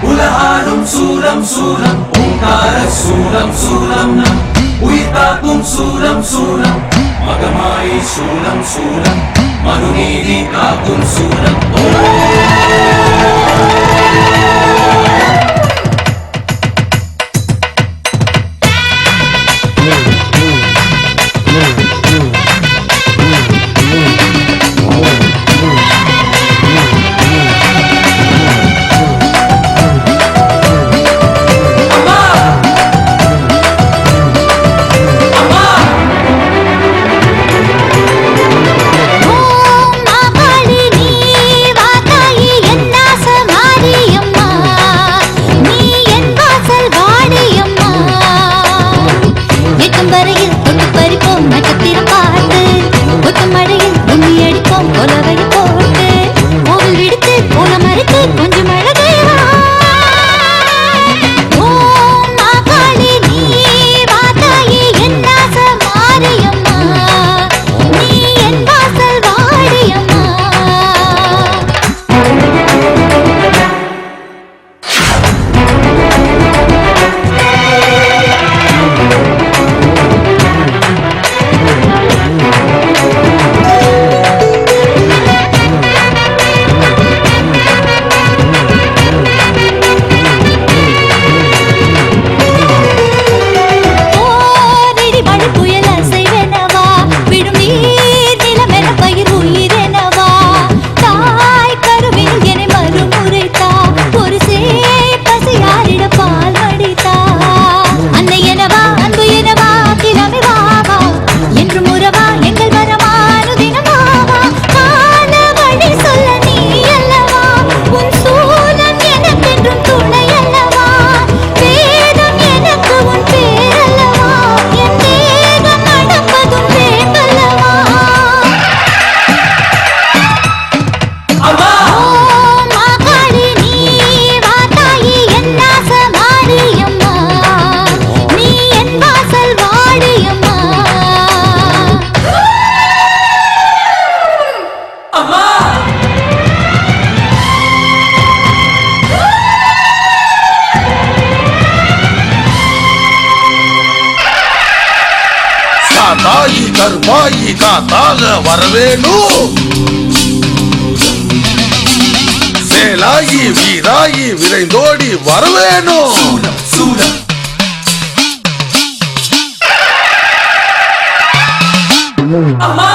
உலகாடும் சூலம் சூலம் ஓங்கார சூலம் சூலம் உயிர் காக்கும் சூலம் சூலம் மகமாயி சூலம் சூலம் மனுநீதி காக்கும் சூலம் தாயி கருமாயி காத்தால வரவேணும் சேலாயி வீராயி விரைந்தோடி வரவேணும் சூலம் சூலம் அம்மா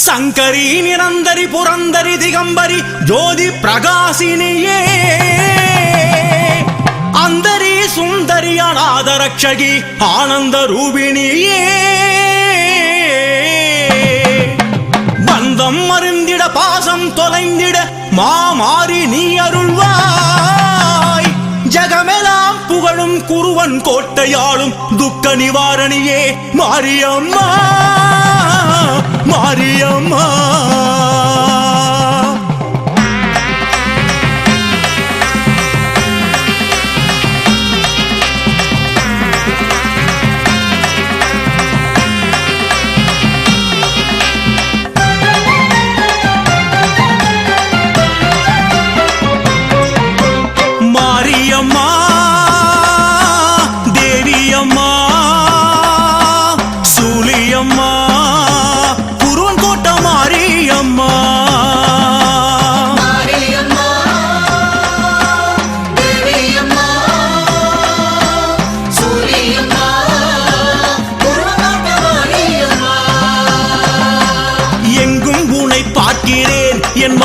சங்கரி நிரந்தரி புரந்தரி திகம்பரி ஜோதி பிரகாசினியே அந்தரி சுந்தரி அநாத ரக்ஷகி ஆனந்த ரூபிணியே பந்தம் மருந்திட பாசம் தொலைந்திட மாமாரி நீ அருள்வாய் ஜகமெல்லாம் புகழும் குருவன் கோட்டையாளும் துக்க நிவாரணியே மாரியம்மா மாரியம்மா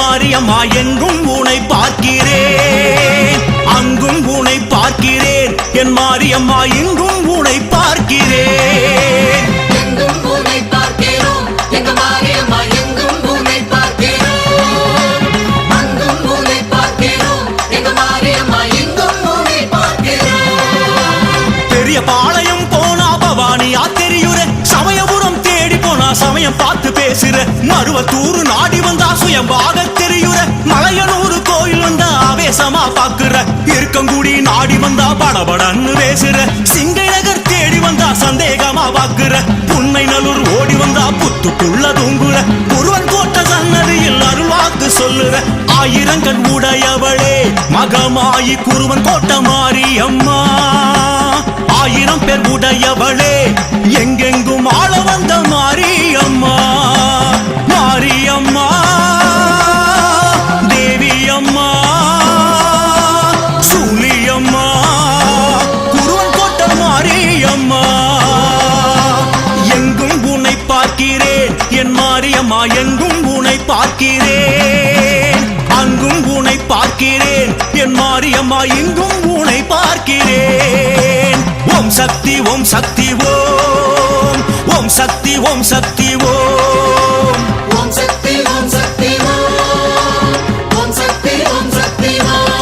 மாரியம்மா எங்கும் உனை பார்க்கிறேன் அங்கும் உனை பார்க்கிறேன் என் மாரியம்மா எங்கும் உனை பார்க்கிறேன் எங்கும் உன்னை பார்க்கிறோம் எங்க மாரியம்மா எங்கும் உன்னை பார்க்கிறோம் அங்கும் உன்னை பார்க்கிறோம் எங்க மாரியம்மா எங்கும் உன்னை பார்க்கிறோம் பெரிய பாளையம் போனா பவானியா தெரியுற சமயபுரம் தேடி போனா சமயம் பார்த்து பேசுற மருவத்தூர் நாடி வந்தா சுயம்பாக தெரியுற மலையனூர் கோயில் வந்தா ஆவேசமா பாக்குற இருக்கங்குடி நாடி வந்தா படபடன்னு பேசுற சிங்கை நகர் தேடி வந்தா சந்தேகமா பாக்குற புன்னை நல்லூர் ஓடி வந்தா புத்துக்குள்ள தூங்குற குருவன் கோட்ட சன்னதியில் அருள்வாக்கு சொல்லுற ஆயிரங்கண் உடையவளே மகமாயி குருவன் கோட்ட மாரியம்மா ஆயிரம் பேர் உடையவளே எங்கெங்கும் ஆள வந்த மாரியம்மா மாரியம்மா தேவியம்மா சூலியம்மா குருவன் கோட்ட மாரியம்மா எங்கும் உன்னை பார்க்கிறேன் என் மாரியம்மா எங்கும் உன்னை பார்க்கிறேன் அங்கும் உன்னை பார்க்கிறேன் என் மாரியம்மா எங்கும் உன்னை பார்க்கிறேன் ஓம் சக்தி ஓம் சக்தி ஓம் ஓம் சக்தி ஓம் சக்தி ஓம் ஓம் சக்தி ஓம் சக்தி ஓம் ஓம் சக்தி ஓம் சக்தி ஓம்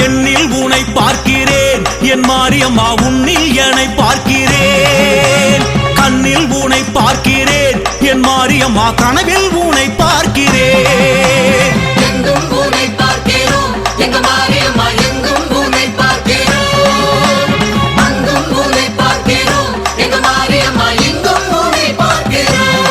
எண்ணில் உன்னை பார்க்கிறேன் என் மாரியம்மா உன்னில் என்னை பார்க்கிறேன் கண்ணில் உன்னை பார்க்கிறேன் என் மாரியம்மா கனவில் உன்னை பார்க்கிறேன் எங்கும் உன்னை பார்க்கிறோம் எங்க மாரியம்மா எங்கும் உன்னை பார்க்கிறோம் அங்கும் உன்னை பார்க்கிறோம் எங்க மாரியம்மா எங்கும் உன்னை பார்க்கிறோம்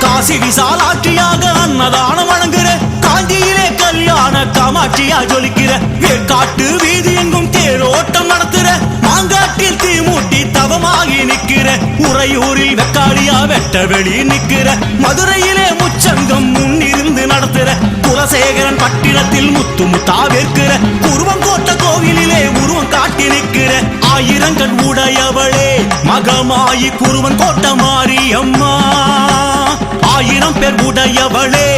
காசி விசாலாட்சியாக அன்னதானம் வழங்குற காஞ்சியிலே கல்யாண காமாட்சியா ஜொலிக்கிற வேற்காட்டு வீதி எங்கும் தேரோட்டம் நடத்துற மாங்காட்டில் தீமூட்டி தவமாகி நிக்கிற உறையூரில் வெக்காளியா வெட்ட வெளி நிக்கிற மதுரையிலே முச்சங்கம் முன்னிருந்து நடத்துற குலசேகரன் பட்டினத்தில் முத்து முத்தா வேற்கிற குருவங்கோட்ட கோவிலிலே உருவம் காட்டி நிக்கிற ஆயிரங்கண் உடையவளே மகமாயி குருவன் கோட்ட மாரியம்மா ஆயிரம் பேர் உடையவளே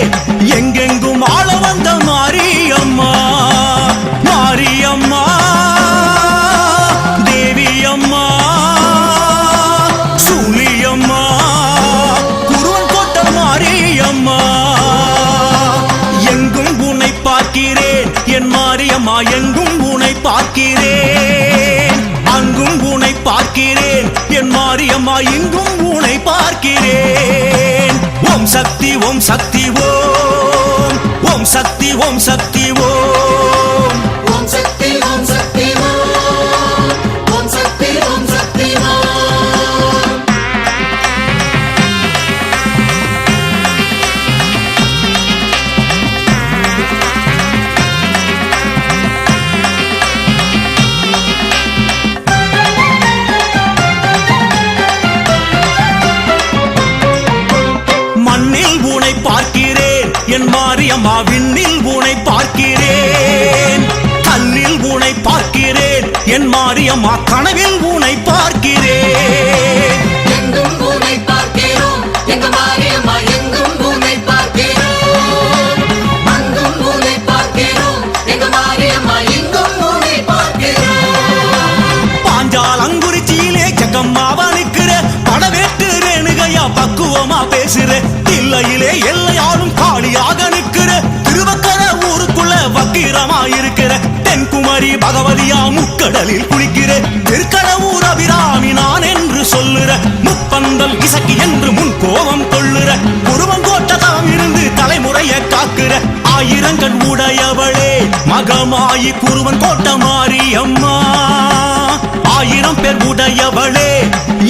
எங்கெங்கும் ஆள வந்த மாரியம்மா மாரியம்மா தேவியம்மா சூலியம்மா குருவன் கோட்ட மாரியம்மா எங்கும் உன்னை பார்க்கிறேன் என் மாரியம்மா எங்கும் உன்னை பார்க்கிறேன் அங்கும் உன்னை பார்க்கிறேன் என் மாரியம்மா எங்கும் உன்னை பார்க்கிறேன் ஓம் சக்தி ஓம் சக்தி ஓம் ஓம் சக்தி ஓம் சக்தி ஓம் ஓம் சக்தி ஓம் சக்தி ஓம் ஓம் சக்தி ஓம் சக்தி ஓம் மண்ணில் உன்னை பார்க்கிறேன் என் மாரியம்மா விண்ணில் உன்னை பார்க்கிறேன் கல்லில் உன்னை பார்க்கிறேன் என் மாரியம்மா கனவில் உன்னை பார்க்கிறேன் எங்கும் உன்னை பார்க்கிறோம் எங்க மாரியம்மா எங்கும் உன்னை பார்க்கிறோம் அங்கும் உன்னை பார்க்கிறோம் எங்க மாரியம்மா எங்கும் உன்னை பார்க்கிறோம் பாஞ்சால் அங்குறிச்சியிலே ஜக்கம்மாவா நிக்கிற படவேட்டு ரேணுகையா பக்குவமா பேசுற இல்லையிலே எல்லையாலும் காளியாக நிக்கிற திருவக்கர ஊருக்குள்ள வக்கீரமா இருக்கிற தென்குமரி பகவதியா முக்கடலில் குளிக்கிற திருக்கடவுர் அபிராமி நான் என்று சொல்லுற முப்பந்தல் இசக்கி என்று முன் கோபம் கொள்ளுற குருவங்கோட்ட தாம் இருந்து தலைமுறைய காக்குற ஆயிரங்கண் உடையவளே மகமாயி குருவன் கோட்ட மாரியம்மா ஆயிரம் பேர் உடையவளே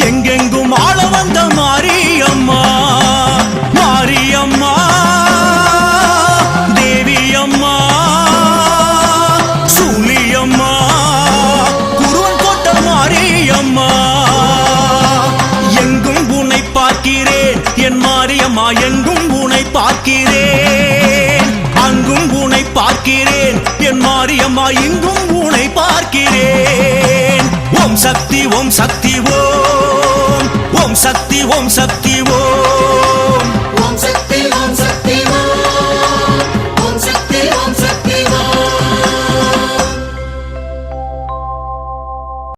எங்கெங்கும் ஆள வந்த மாரியம்மா மாரியம்மா தேவியம்மா சூலியம்மா குருவன் கோட்ட மாரியம்மா எங்கும் உன்னை பார்க்கிறேன் என் மாரியம்மா எங்கும் உனை பார்க்கிறேன், அங்கும் உனை பார்க்கிறேன், என் மாரியம்மா இங்கும் உனை பார்க்கிறேன். ஓம் சக்தி ஓம் சக்தி ஓம், ஓம் சக்தி ஓம் சக்தி ஓம்.